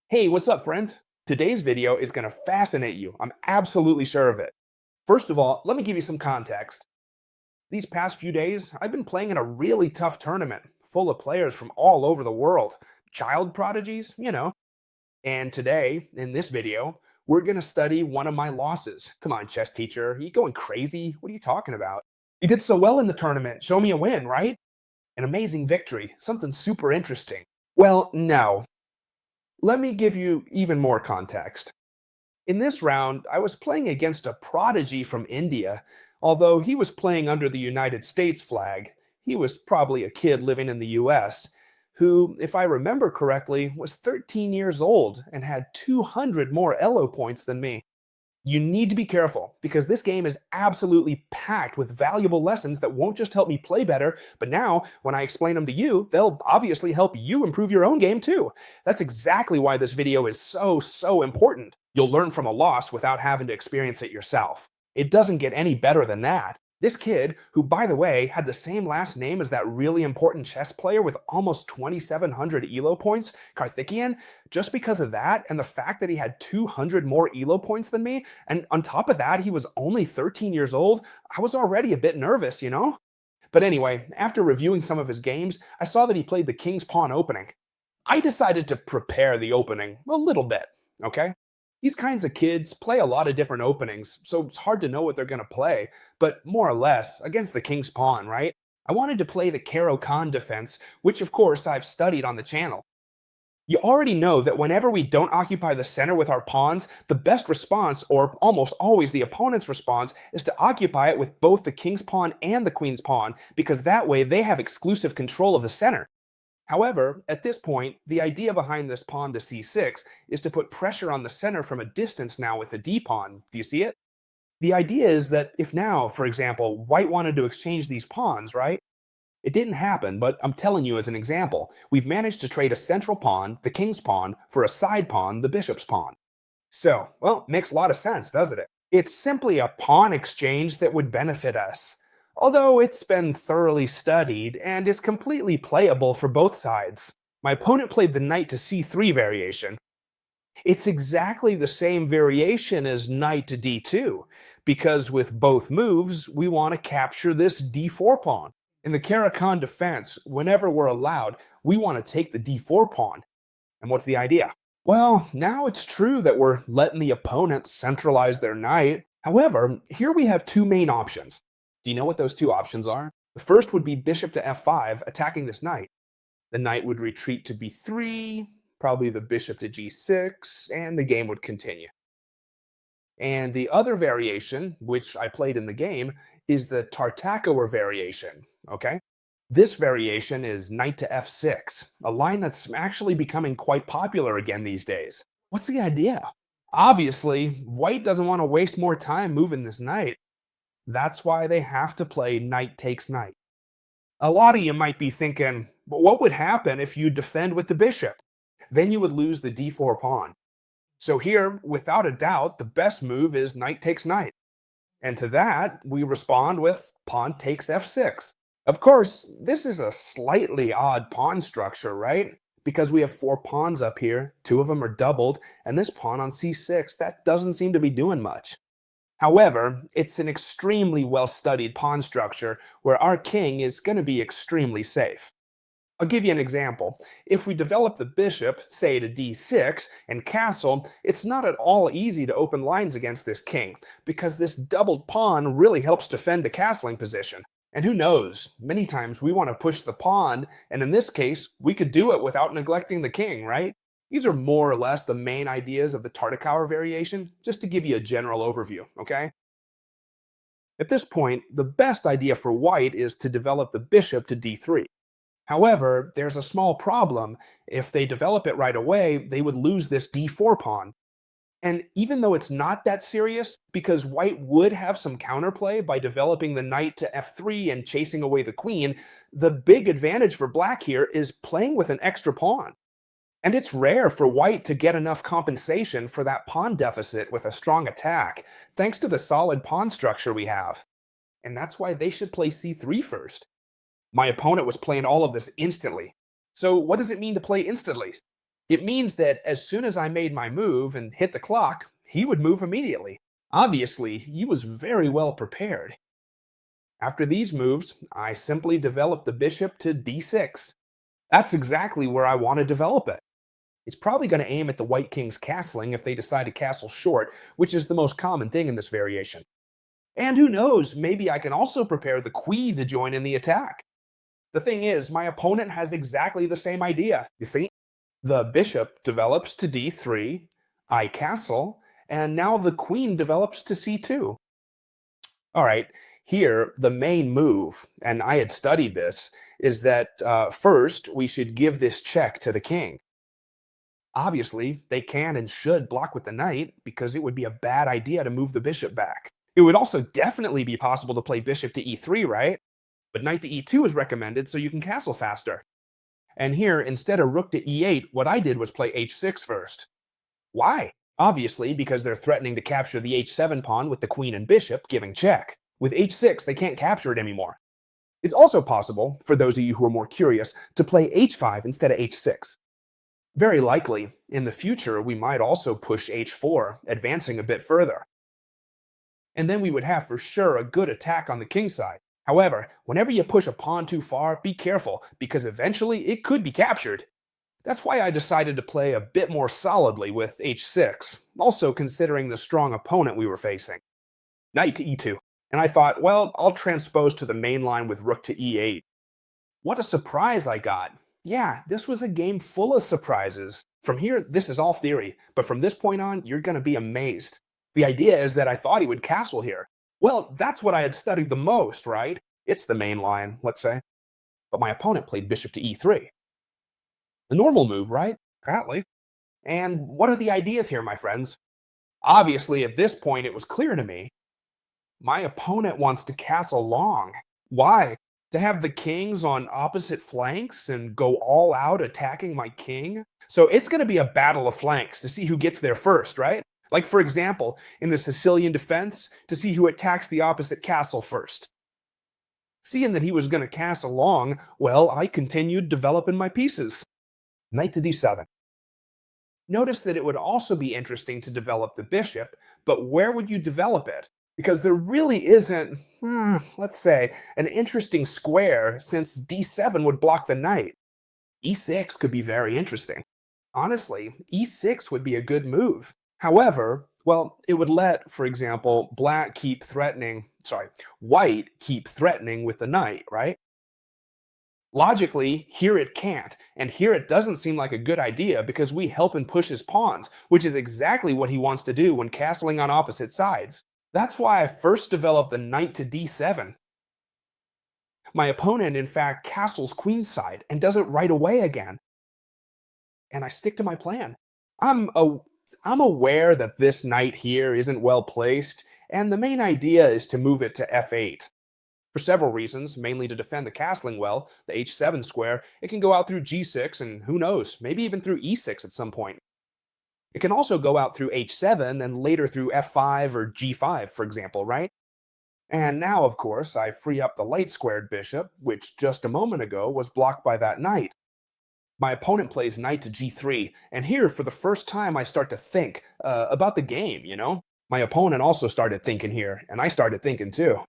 Hey, what's up, friends? Today's video is going to fascinate you. I'm absolutely sure of it. First of all, let me give you some context. These past few days, I've been playing in a really tough tournament full of players from all over the world. Child prodigies. And today, in this video, we're going to study one of my losses. Come on, chess teacher. Are you going crazy? What are you talking about? You did so well in the tournament. Show me a win, right? An amazing victory. Something super interesting. Well, no. Let me give you even more context. In this round, I was playing against a prodigy from India. Although he was playing under the United States flag, he was probably a kid living in the US, who, if I remember correctly, was 13 years old and had 200 more ELO points than me. You need to be careful, because this game is absolutely packed with valuable lessons that won't just help me play better, but now, when I explain them to you, they'll obviously help you improve your own game too. That's exactly why this video is so important. You'll learn from a loss without having to experience it yourself. It doesn't get any better than that. This kid, who by the way had the same last name as that really important chess player with almost 2,700 ELO points, Karthikeyan, just because of that and the fact that he had 200 more ELO points than me, and on top of that he was only 13 years old, I was already a bit nervous. But anyway, after reviewing some of his games, I saw that he played the King's Pawn opening. I decided to prepare the opening a little bit, okay? These kinds of kids play a lot of different openings, so it's hard to know what they're going to play, but more or less, against the King's Pawn, right? I wanted to play the Caro-Kann defense, which of course I've studied on the channel. You already know that whenever we don't occupy the center with our pawns, the best response, or almost always the opponent's response, is to occupy it with both the King's Pawn and the Queen's Pawn, because that way they have exclusive control of the center. However, at this point, the idea behind this pawn to c6 is to put pressure on the center from a distance now with the d-pawn. Do you see it? The idea is that if now, for example, white wanted to exchange these pawns, right? It didn't happen, but I'm telling you as an example. We've managed to trade a central pawn, the king's pawn, for a side pawn, the bishop's pawn. So, well, makes a lot of sense, doesn't it? It's simply a pawn exchange that would benefit us, although it's been thoroughly studied and is completely playable for both sides. My opponent played the knight to c3 variation. It's exactly the same variation as knight to d2, because with both moves, we want to capture this d4 pawn. In the Caro-Kann defense, whenever we're allowed, we want to take the d4 pawn. And what's the idea? Well, now it's true that we're letting the opponent centralize their knight. However, here we have two main options. Do you know what those two options are? The first would be bishop to f5, attacking this knight. The knight would retreat to b3, probably the bishop to g6, and the game would continue. And the other variation, which I played in the game, is the Tartakower variation, okay? This variation is knight to f6, a line that's actually becoming quite popular again these days. What's the idea? Obviously, white doesn't want to waste more time moving this knight. That's why they have to play knight takes knight. A lot of you might be thinking, but what would happen if you defend with the bishop? Then you would lose the d4 pawn. So here, without a doubt, the best move is knight takes knight. And to that, we respond with pawn takes f6. Of course, this is a slightly odd pawn structure, right? Because we have 4 pawns up here, 2 of them are doubled, and this pawn on c6, that doesn't seem to be doing much. However, it's an extremely well-studied pawn structure where our king is going to be extremely safe. I'll give you an example. If we develop the bishop, say to d6, and castle, it's not at all easy to open lines against this king, because this doubled pawn really helps defend the castling position. And who knows, many times we want to push the pawn, and in this case, we could do it without neglecting the king, right? These are more or less the main ideas of the Tartakower variation, just to give you a general overview, okay? At this point, the best idea for white is to develop the bishop to d3. However, there's a small problem. If they develop it right away, they would lose this d4 pawn. And even though it's not that serious, because white would have some counterplay by developing the knight to f3 and chasing away the queen, the big advantage for black here is playing with an extra pawn. And it's rare for white to get enough compensation for that pawn deficit with a strong attack, thanks to the solid pawn structure we have. And that's why they should play c3 first. My opponent was playing all of this instantly. So what does it mean to play instantly? It means that as soon as I made my move and hit the clock, he would move immediately. Obviously, he was very well prepared. After these moves, I simply developed the bishop to d6. That's exactly where I want to develop it. It's probably going to aim at the white king's castling if they decide to castle short, which is the most common thing in this variation. And who knows, maybe I can also prepare the queen to join in the attack. The thing is, my opponent has exactly the same idea. You see? The bishop develops to d3, I castle, and now the queen develops to c2. All right, here, the main move, and I had studied this, is that first we should give this check to the king. Obviously, they can and should block with the knight because it would be a bad idea to move the bishop back. It would also definitely be possible to play bishop to e3, right? But knight to e2 is recommended so you can castle faster. And here, instead of rook to e8, what I did was play h6 first. Why? Obviously, because they're threatening to capture the h7 pawn with the queen and bishop, giving check. With h6, they can't capture it anymore. It's also possible, for those of you who are more curious, to play h5 instead of h6. Very likely, in the future, we might also push h4, advancing a bit further. And then we would have for sure a good attack on the king side. However, whenever you push a pawn too far, be careful, because eventually it could be captured. That's why I decided to play a bit more solidly with h6, also considering the strong opponent we were facing. Knight to e2, and I thought, well, I'll transpose to the main line with rook to e8. What a surprise I got! Yeah, this was a game full of surprises. From here, this is all theory, but from this point on, you're gonna be amazed. The idea is that I thought he would castle here. Well, that's what I had studied the most, right? It's the main line, let's say. But my opponent played bishop to e3. The normal move, right? Apparently. And what are the ideas here, my friends? Obviously, at this point, it was clear to me. My opponent wants to castle long. Why? To have the kings on opposite flanks and go all out attacking my king? So it's going to be a battle of flanks to see who gets there first, right? Like, for example, in the Sicilian defense, to see who attacks the opposite castle first. Seeing that he was going to castle long, well, I continued developing my pieces. Knight to d7. Notice that it would also be interesting to develop the bishop, but where would you develop it? Because there really isn't, let's say, an interesting square, since d7 would block the knight. e6 could be very interesting. Honestly, e6 would be a good move. However, well, it would let, for example, white keep threatening with the knight, right? Logically, here it can't, and here it doesn't seem like a good idea because we help him push his pawns, which is exactly what he wants to do when castling on opposite sides. That's why I first developed the knight to d7. My opponent, in fact, castles queenside and does it right away again. And I stick to my plan. I'm aware that this knight here isn't well placed, and the main idea is to move it to f8. For several reasons, mainly to defend the castling well, the h7 square, it can go out through g6 and who knows, maybe even through e6 at some point. It can also go out through h7 and later through f5 or g5, for example, right? And now, of course, I free up the light-squared bishop, which just a moment ago was blocked by that knight. My opponent plays knight to g3, and here, for the first time, I start to think about the game, you know? My opponent also started thinking here, and I started thinking too.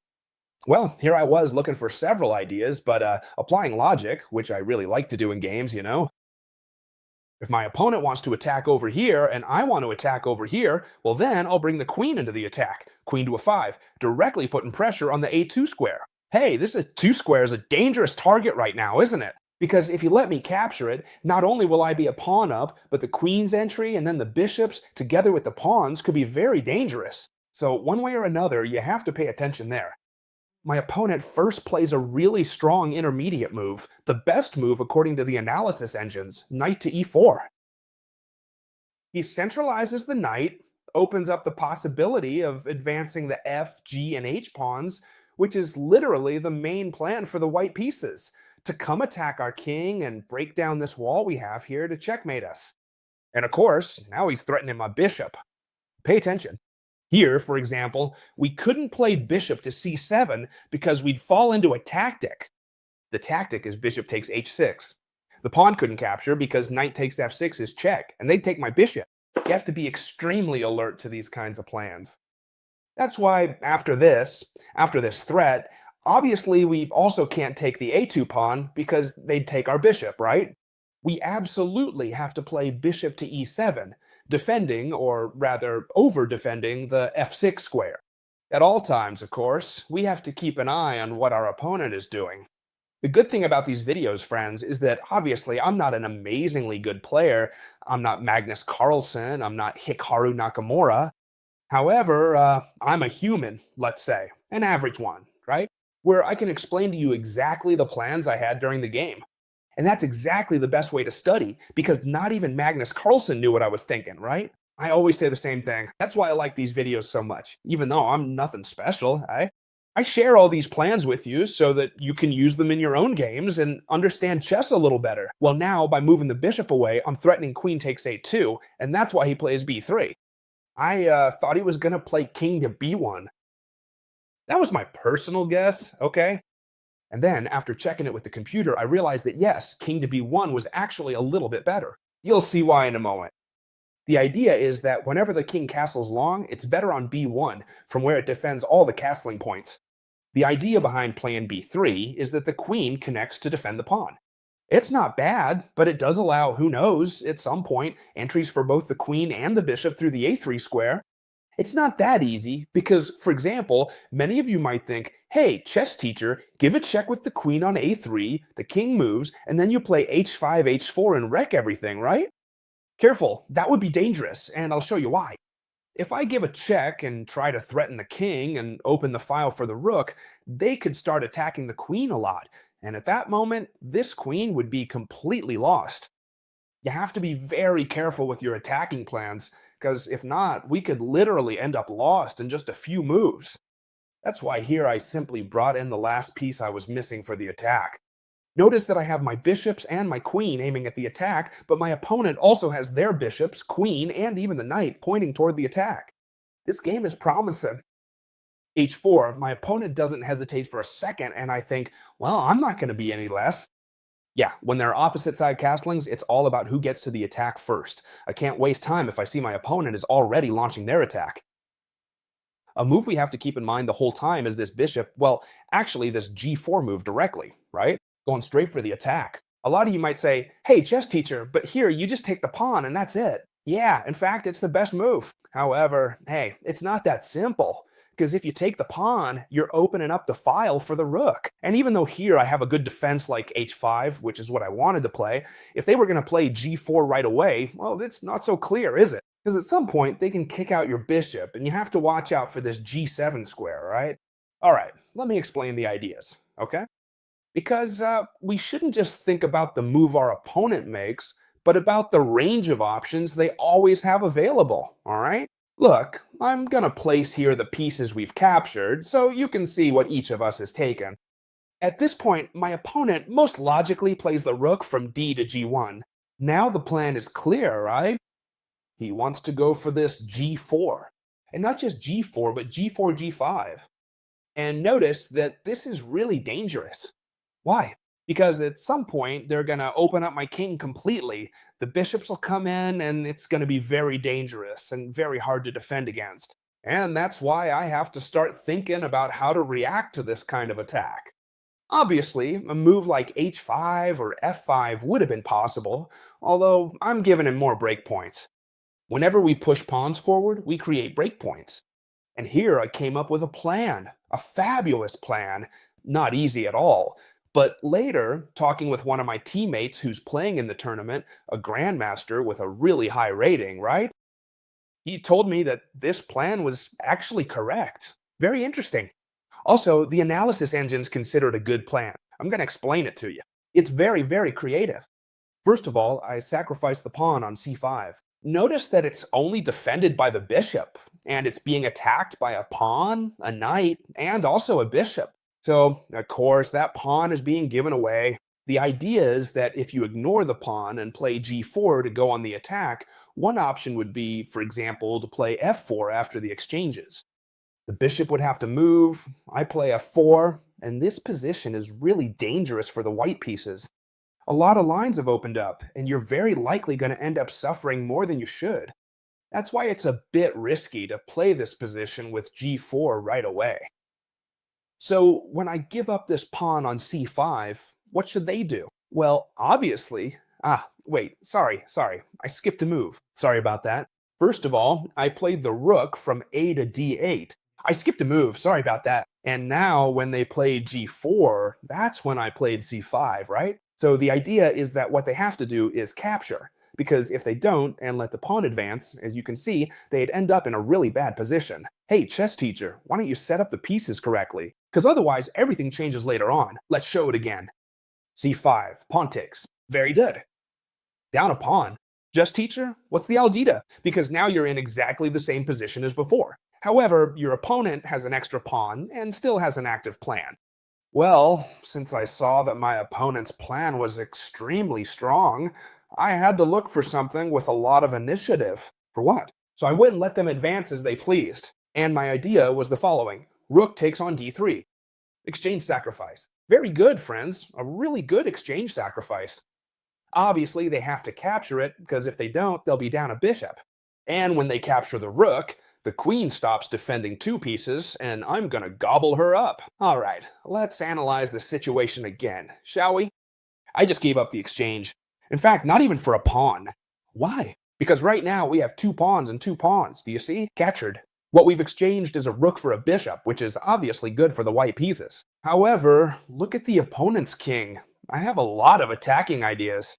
Well, here I was looking for several ideas, but applying logic, which I really like to do in games, you know? If my opponent wants to attack over here, and I want to attack over here, well then I'll bring the queen into the attack. Queen to a5, directly putting pressure on the a2 square. Hey, this a2 square is a dangerous target right now, isn't it? Because if you let me capture it, not only will I be a pawn up, but the queen's entry and then the bishops, together with the pawns, could be very dangerous. So one way or another, you have to pay attention there. My opponent first plays a really strong intermediate move, the best move according to the analysis engines, knight to e4. He centralizes the knight, opens up the possibility of advancing the f, g, and h pawns, which is literally the main plan for the white pieces, to come attack our king and break down this wall we have here to checkmate us. And of course, now he's threatening my bishop. Pay attention. Here, for example, we couldn't play bishop to c7 because we'd fall into a tactic. The tactic is bishop takes h6. The pawn couldn't capture because knight takes f6 is check, and they'd take my bishop. You have to be extremely alert to these kinds of plans. That's why after this threat, obviously we also can't take the a2 pawn because they'd take our bishop, right? We absolutely have to play bishop to e7, defending, or rather over-defending, the f6 square. At all times, of course, we have to keep an eye on what our opponent is doing. The good thing about these videos, friends, is that obviously I'm not an amazingly good player. I'm not Magnus Carlsen, I'm not Hikaru Nakamura. However, I'm a human, let's say, an average one, right? Where I can explain to you exactly the plans I had during the game. And that's exactly the best way to study, because not even Magnus Carlsen knew what I was thinking, right? I always say the same thing. That's why I like these videos so much, even though I'm nothing special. I share all these plans with you so that you can use them in your own games and understand chess a little better. Well, now, by moving the bishop away, I'm threatening queen takes a2, and that's why he plays b3. I thought he was going to play king to b1. That was my personal guess, okay? And then, after checking it with the computer, I realized that yes, king to b1 was actually a little bit better. You'll see why in a moment. The idea is that whenever the king castles long, it's better on b1, from where it defends all the castling points. The idea behind playing b3 is that the queen connects to defend the pawn. It's not bad, but it does allow, who knows, at some point, entries for both the queen and the bishop through the a3 square. It's not that easy because, for example, many of you might think, hey, chess teacher, give a check with the queen on a3, the king moves, and then you play h5, h4 and wreck everything, right? Careful, that would be dangerous, and I'll show you why. If I give a check and try to threaten the king and open the file for the rook, they could start attacking the queen a lot, and at that moment, this queen would be completely lost. You have to be very careful with your attacking plans, because if not, we could literally end up lost in just a few moves. That's why here I simply brought in the last piece I was missing for the attack. Notice that I have my bishops and my queen aiming at the attack, but my opponent also has their bishops, queen, and even the knight pointing toward the attack. This game is promising. h4, my opponent doesn't hesitate for a second, and I think, well, I'm not going to be any less. Yeah, when there are opposite side castlings, it's all about who gets to the attack first. I can't waste time if I see my opponent is already launching their attack. A move we have to keep in mind the whole time is this bishop, well, actually this g4 move directly, right? Going straight for the attack. A lot of you might say, hey, chess teacher, but here you just take the pawn and that's it. Yeah, in fact, it's the best move. However, hey, it's not that simple. Because if you take the pawn, you're opening up the file for the rook. And even though here I have a good defense like h5, which is what I wanted to play, if they were going to play g4 right away, well, it's not so clear, is it? Because at some point, they can kick out your bishop, and you have to watch out for this g7 square, right? Alright, let me explain the ideas, okay? Because we shouldn't just think about the move our opponent makes, but about the range of options they always have available, alright? Look, I'm gonna place here the pieces we've captured, so you can see what each of us has taken. At this point, my opponent most logically plays the rook from d to g1. Now the plan is clear, right? He wants to go for this g4. And not just g4, but g4, g5. And notice that this is really dangerous. Why? Because at some point, they're going to open up my king completely. The bishops will come in, and it's going to be very dangerous and very hard to defend against. And that's why I have to start thinking about how to react to this kind of attack. Obviously, a move like h5 or f5 would have been possible, although I'm giving him more breakpoints. Whenever we push pawns forward, we create breakpoints. And here I came up with a plan, a fabulous plan, not easy at all. But later, talking with one of my teammates who's playing in the tournament, a grandmaster with a really high rating, right? He told me that this plan was actually correct. Very interesting. Also, the analysis engine's considered a good plan. I'm going to explain it to you. It's very, very creative. First of all, I sacrificed the pawn on c5. Notice that it's only defended by the bishop, and it's being attacked by a pawn, a knight, and also a bishop. So, of course, that pawn is being given away. The idea is that if you ignore the pawn and play g4 to go on the attack, one option would be, for example, to play f4 after the exchanges. The bishop would have to move, I play f4, and this position is really dangerous for the white pieces. A lot of lines have opened up, and you're very likely going to end up suffering more than you should. That's why it's a bit risky to play this position with g4 right away. So when I give up this pawn on c5, what should they do? Well, obviously, wait, sorry, I skipped a move. Sorry about that. First of all, I played the rook from a to d8. I skipped a move, sorry about that. And now when they played g4, that's when I played c5, right? So the idea is that what they have to do is capture, because if they don't and let the pawn advance, as you can see, they'd end up in a really bad position. Hey, chess teacher, why don't you set up the pieces correctly? Because otherwise, everything changes later on. Let's show it again. c5, pawn takes. Very good. Down a pawn. Just teacher, what's the Aldita? Because now you're in exactly the same position as before. However, your opponent has an extra pawn and still has an active plan. Well, since I saw that my opponent's plan was extremely strong, I had to look for something with a lot of initiative. For what? So I wouldn't let them advance as they pleased. And my idea was the following. Rook takes on d3. Exchange sacrifice. Very good, friends. A really good exchange sacrifice. Obviously, they have to capture it, because if they don't, they'll be down a bishop. And when they capture the rook, the queen stops defending two pieces, and I'm gonna gobble her up. Alright, let's analyze the situation again, shall we? I just gave up the exchange. In fact, not even for a pawn. Why? Because right now we have two pawns and two pawns, do you see? Captured. What we've exchanged is a rook for a bishop, which is obviously good for the white pieces. However, look at the opponent's king. I have a lot of attacking ideas.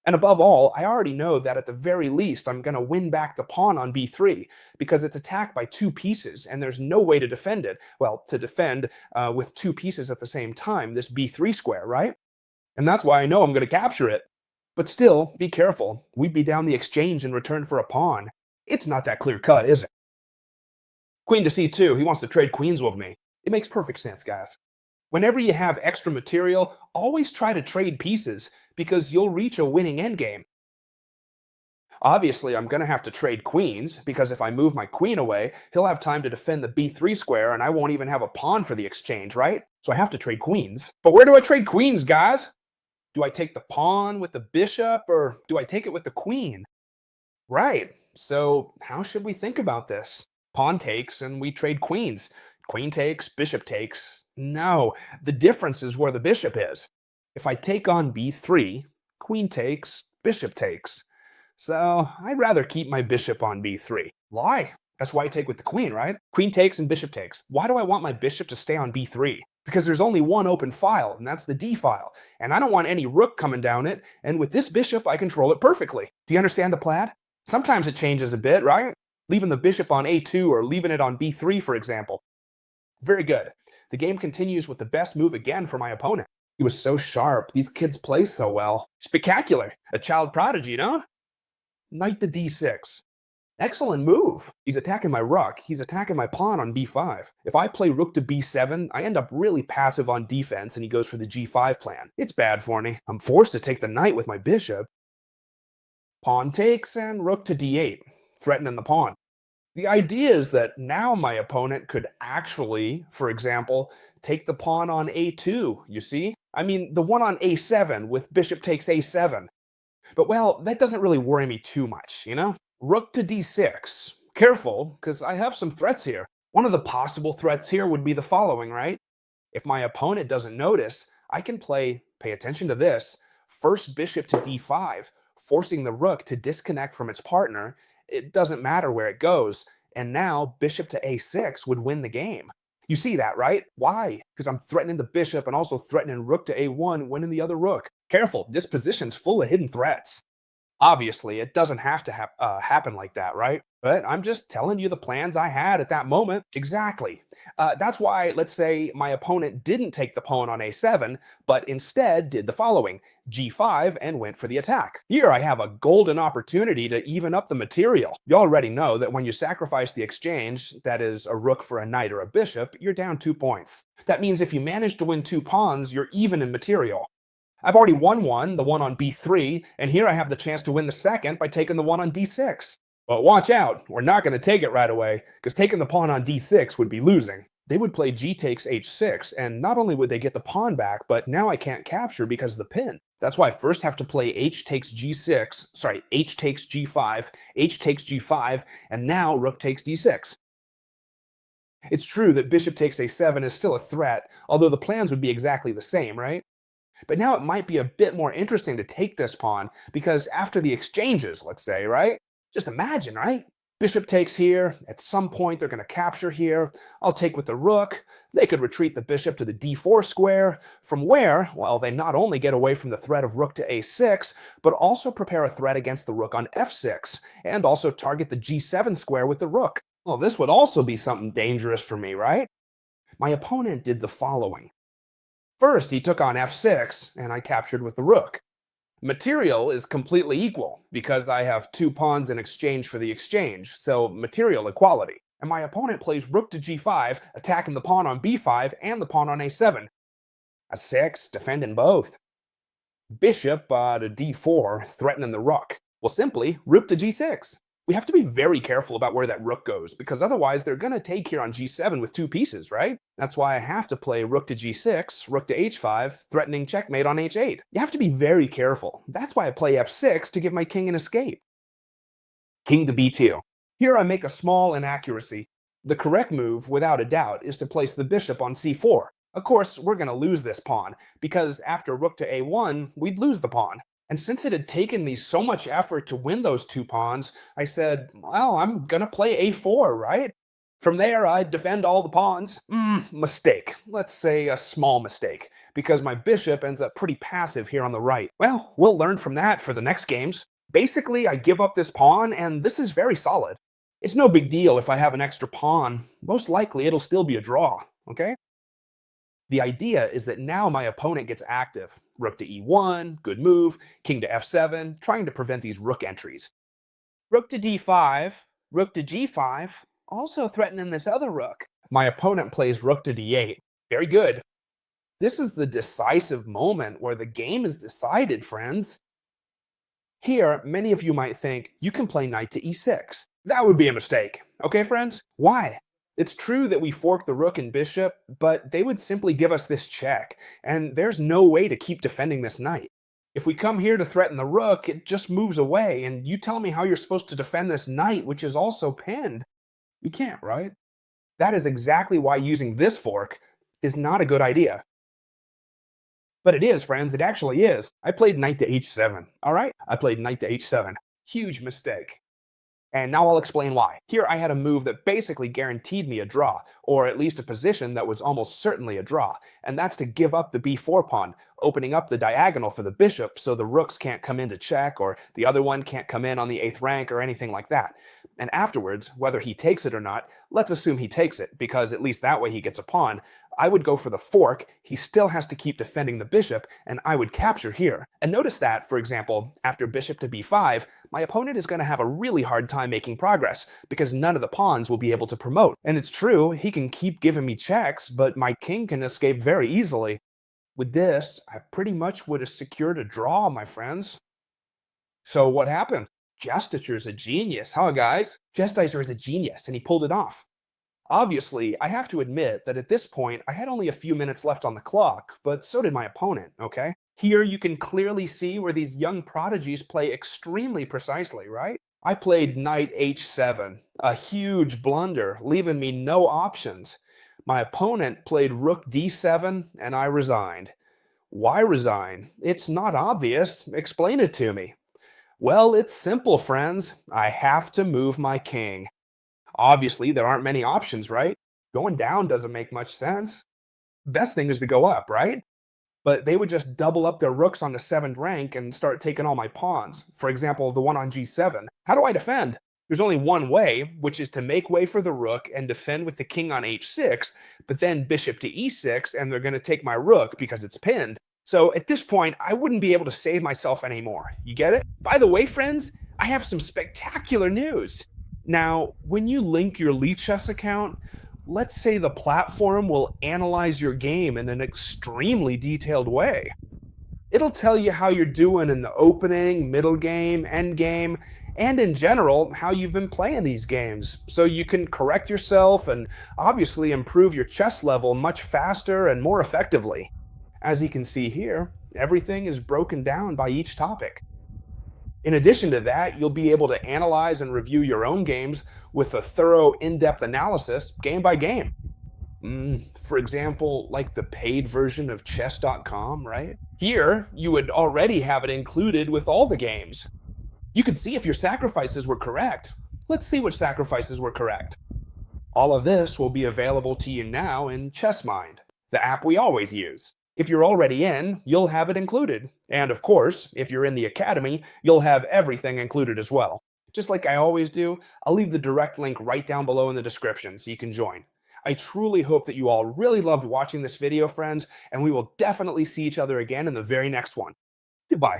And above all, I already know that at the very least I'm going to win back the pawn on b3, because it's attacked by two pieces, and there's no way to defend it. Well, to defend with two pieces at the same time, this b3 square, right? And that's why I know I'm going to capture it. But still, be careful. We'd be down the exchange in return for a pawn. It's not that clear cut, is it? Queen to c2, he wants to trade queens with me. It makes perfect sense, guys. Whenever you have extra material, always try to trade pieces, because you'll reach a winning endgame. Obviously, I'm going to have to trade queens, because if I move my queen away, he'll have time to defend the b3 square, and I won't even have a pawn for the exchange, right? So I have to trade queens. But where do I trade queens, guys? Do I take the pawn with the bishop, or do I take it with the queen? Right, so how should we think about this? Pawn takes, and we trade queens. Queen takes, bishop takes. No, the difference is where the bishop is. If I take on b3, queen takes, bishop takes. So I'd rather keep my bishop on b3. Why? That's why I take with the queen, right? Queen takes and bishop takes. Why do I want my bishop to stay on b3? Because there's only one open file, and that's the d file. And I don't want any rook coming down it, and with this bishop I control it perfectly. Do you understand the plan? Sometimes it changes a bit, right? Leaving the bishop on a2 or leaving it on b3, for example. Very good. The game continues with the best move again for my opponent. He was so sharp. These kids play so well. Spectacular. A child prodigy, no? Knight to d6. Excellent move. He's attacking my rook. He's attacking my pawn on b5. If I play rook to b7, I end up really passive on defense, and he goes for the g5 plan. It's bad for me. I'm forced to take the knight with my bishop. Pawn takes and rook to d8, threatening the pawn. The idea is that now my opponent could actually, for example, take the pawn on a2, you see? I mean, the one on a7 with bishop takes a7. But well, that doesn't really worry me too much, you know? Rook to d6. Careful, because I have some threats here. One of the possible threats here would be the following, right? If my opponent doesn't notice, I can play, pay attention to this, first bishop to d5, forcing the rook to disconnect from its partner. It doesn't matter where it goes, and now bishop to a6 would win the game. You see that, right? Why? Because I'm threatening the bishop and also threatening rook to a1, winning the other rook. Careful, this position's full of hidden threats. Obviously, it doesn't have to happen like that, right? But I'm just telling you the plans I had at that moment. Exactly. That's why, let's say, my opponent didn't take the pawn on a7, but instead did the following, g5, and went for the attack. Here I have a golden opportunity to even up the material. You already know that when you sacrifice the exchange, that is a rook for a knight or a bishop, you're down 2 points. That means if you manage to win 2 pawns, you're even in material. I've already won one, the one on b3, and here I have the chance to win the second by taking the one on d6. But watch out, we're not going to take it right away, because taking the pawn on d6 would be losing. They would play g takes h6, and not only would they get the pawn back, but now I can't capture because of the pin. That's why I first have to play h takes g6, sorry, h takes g5, h takes g5, and now rook takes d6. It's true that bishop takes a7 is still a threat, although the plans would be exactly the same, right? But now it might be a bit more interesting to take this pawn, because after the exchanges, let's say, right? Just imagine, right? Bishop takes here, at some point they're going to capture here, I'll take with the rook, they could retreat the bishop to the d4 square, from where, well, they not only get away from the threat of rook to a6, but also prepare a threat against the rook on f6, and also target the g7 square with the rook. Well, this would also be something dangerous for me, right? My opponent did the following. First, he took on f6, and I captured with the rook. Material is completely equal, because I have two pawns in exchange for the exchange, so material equality. And my opponent plays rook to g5, attacking the pawn on b5 and the pawn on a7. A6, defending both. Bishop to d4, threatening the rook. Well, simply, rook to g6. We have to be very careful about where that rook goes, because otherwise they're going to take here on g7 with two pieces, right? That's why I have to play rook to g6, rook to h5, threatening checkmate on h8. You have to be very careful. That's why I play f6 to give my king an escape. King to b2. Here I make a small inaccuracy. The correct move, without a doubt, is to place the bishop on c4. Of course, we're going to lose this pawn, because after rook to a1, we'd lose the pawn. And since it had taken me so much effort to win those two pawns, I said, well, I'm gonna play a4, right? From there, I'd defend all the pawns. Mistake. Let's say a small mistake, because my bishop ends up pretty passive here on the right. Well, we'll learn from that for the next games. Basically, I give up this pawn, and this is very solid. It's no big deal if I have an extra pawn. Most likely, it'll still be a draw, okay? The idea is that now my opponent gets active. Rook to e1, good move, king to f7, trying to prevent these rook entries. Rook to d5, rook to g5, also threatening this other rook. My opponent plays rook to d8. Very good. This is the decisive moment where the game is decided, friends. Here, many of you might think you can play knight to e6. That would be a mistake. Okay, friends? Why? It's true that we fork the rook and bishop, but they would simply give us this check, and there's no way to keep defending this knight. If we come here to threaten the rook, it just moves away, and you tell me how you're supposed to defend this knight, which is also pinned. You can't, right? That is exactly why using this fork is not a good idea. But it is, friends, it actually is. I played knight to h7, alright? I played knight to h7. Huge mistake. And now I'll explain why. Here I had a move that basically guaranteed me a draw, or at least a position that was almost certainly a draw, and that's to give up the b4 pawn, opening up the diagonal for the bishop so the rooks can't come in to check, or the other one can't come in on the 8th rank, or anything like that. And afterwards, whether he takes it or not, let's assume he takes it, because at least that way he gets a pawn. I would go for the fork, he still has to keep defending the bishop, and I would capture here. And notice that, for example, after bishop to b5, my opponent is going to have a really hard time making progress, because none of the pawns will be able to promote. And it's true, he can keep giving me checks, but my king can escape very easily. With this, I pretty much would have secured a draw, my friends. So what happened? CHESSTEACHER's a genius, huh guys? CHESSTEACHER is a genius, and he pulled it off. Obviously, I have to admit that at this point, I had only a few minutes left on the clock, but so did my opponent, okay? Here you can clearly see where these young prodigies play extremely precisely, right? I played knight h7, a huge blunder, leaving me no options. My opponent played rook d7, and I resigned. Why resign? It's not obvious. Explain it to me. Well, it's simple, friends. I have to move my king. Obviously, there aren't many options, right? Going down doesn't make much sense. Best thing is to go up, right? But they would just double up their rooks on the 7th rank and start taking all my pawns. For example, the one on g7. How do I defend? There's only one way, which is to make way for the rook and defend with the king on h6, but then bishop to e6, and they're going to take my rook because it's pinned. So at this point, I wouldn't be able to save myself anymore. You get it? By the way, friends, I have some spectacular news. Now, when you link your Chess account, let's say the platform will analyze your game in an extremely detailed way. It'll tell you how you're doing in the opening, middle game, end game, and in general, how you've been playing these games, so you can correct yourself and obviously improve your chess level much faster and more effectively. As you can see here, everything is broken down by each topic. In addition to that, you'll be able to analyze and review your own games with a thorough, in-depth analysis, game by game. For example, like the paid version of chess.com, right? Here, you would already have it included with all the games. You could see if your sacrifices were correct. Let's see which sacrifices were correct. All of this will be available to you now in ChessMind, the app we always use. If you're already in, you'll have it included. And of course, if you're in the Academy, you'll have everything included as well. Just like I always do, I'll leave the direct link right down below in the description so you can join. I truly hope that you all really loved watching this video, friends, and we will definitely see each other again in the very next one. Goodbye.